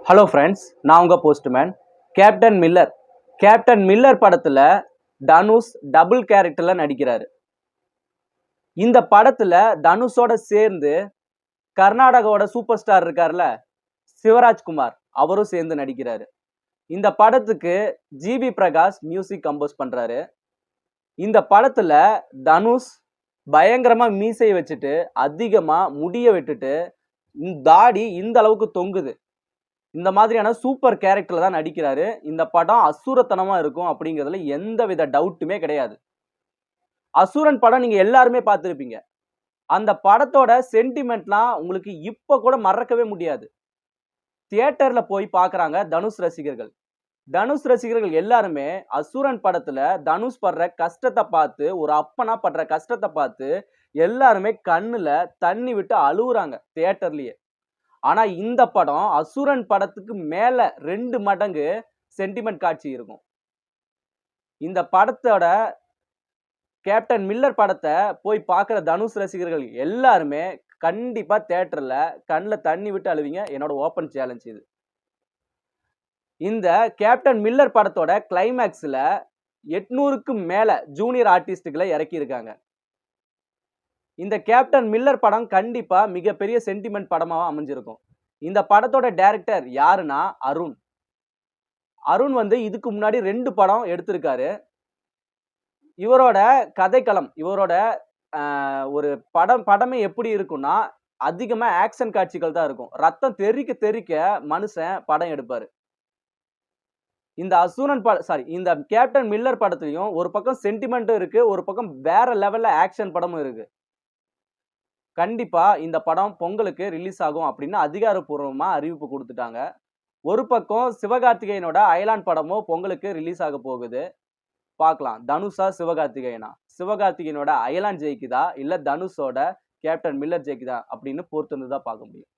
Hello friends, நான் உங்கள் postman captain Miller படத்தில் தனுஷ் டபுள் கேரக்டரில் நடிக்கிறாரு. இந்த படத்தில் தனுஷோட சேர்ந்து கர்நாடகாவோட சூப்பர் ஸ்டார் இருக்கார்ல சிவராஜ்குமார், அவரும் சேர்ந்து நடிக்கிறாரு. இந்த படத்துக்கு ஜிவி பிரகாஷ் மியூசிக் கம்போஸ் பண்ணுறாரு. இந்த படத்தில் தனுஷ் பயங்கரமாக மீசை வச்சுட்டு அதிகமாக முடிய விட்டுட்டு தாடி இந்த அளவுக்கு தொங்குது. இந்த மாதிரியான சூப்பர் கேரக்டர்ல தான் நடிக்கிறாரு. இந்த படம் அசுரத்தனமா இருக்கும் அப்படிங்கிறதுல எந்தவித டவுட்டுமே கிடையாது. அசுரன் படம் நீங்க எல்லாருமே பார்த்திருப்பீங்க. அந்த படத்தோட சென்டிமெண்ட்லாம் உங்களுக்கு இப்ப கூட மறக்கவே முடியாது. தியேட்டர்ல போய் பார்க்கறாங்க தனுஷ் ரசிகர்கள். தனுஷ் ரசிகர்கள் எல்லாருமே அசுரன் படத்துல தனுஷ் படுற கஷ்டத்தை பார்த்து, ஒரு அப்பனா படுற கஷ்டத்தை பார்த்து எல்லாருமே கண்ணுல தண்ணி விட்டு அழுவுறாங்க தியேட்டர்லயே. ஆனா இந்த படம் அசுரன் படத்துக்கு மேல 2 மடங்கு சென்டிமெண்ட் காட்சி இருக்கும். இந்த படத்தோட கேப்டன் மில்லர் படத்தை போய் பார்க்குற தனுஷ் ரசிகர்கள் எல்லாருமே கண்டிப்பா தியேட்டர்ல கண்ணுல தண்ணி விட்டு அழுவீங்க. என்னோட ஓப்பன் சேலஞ்ச் இது. இந்த கேப்டன் மில்லர் படத்தோட கிளைமேக்ஸ்ல 800க்கு மேல ஜூனியர் ஆர்டிஸ்டுகளை இறக்கியிருக்காங்க. இந்த கேப்டன் மில்லர் படம் கண்டிப்பா மிகப்பெரிய சென்டிமெண்ட் படமா அமைஞ்சிருக்கும். இந்த படத்தோட டைரக்டர் யாருன்னா அருண். அருண் இதுக்கு முன்னாடி 2 படம் எடுத்திருக்காரு. இவரோட கதைக்களம், இவரோட ஒரு படமே எப்படி இருக்கும்னா அதிகமா ஆக்ஷன் காட்சிகள் தான் இருக்கும். ரத்தம் தெறிக்க தெறிக்க மனுஷன் படம் எடுப்பாரு. இந்த அசுரன் இந்த கேப்டன் மில்லர் படத்துலயும் ஒரு பக்கம் சென்டிமெண்ட்டும் இருக்கு, ஒரு பக்கம் வேற லெவல்ல ஆக்ஷன் படமும் இருக்கு. கண்டிப்பா இந்த படம் பொங்கலுக்கு ரிலீஸ் ஆகும் அப்படின்னு அதிகாரப்பூர்வமா அறிவிப்பு கொடுத்துட்டாங்க. ஒரு பக்கம் சிவகார்த்திகேயனோட அயலான் படமும் பொங்கலுக்கு ரிலீஸ் ஆக போகுது. பார்க்கலாம், தனுஷா சிவகார்த்திகேயனா, சிவகார்த்திகேயனோட அயலான் ஜெயிக்குதா இல்ல தனுஷோட கேப்டன் மில்லர் ஜெயிக்குதா அப்படின்னு பொறுத்து தான் பார்க்க முடியும்.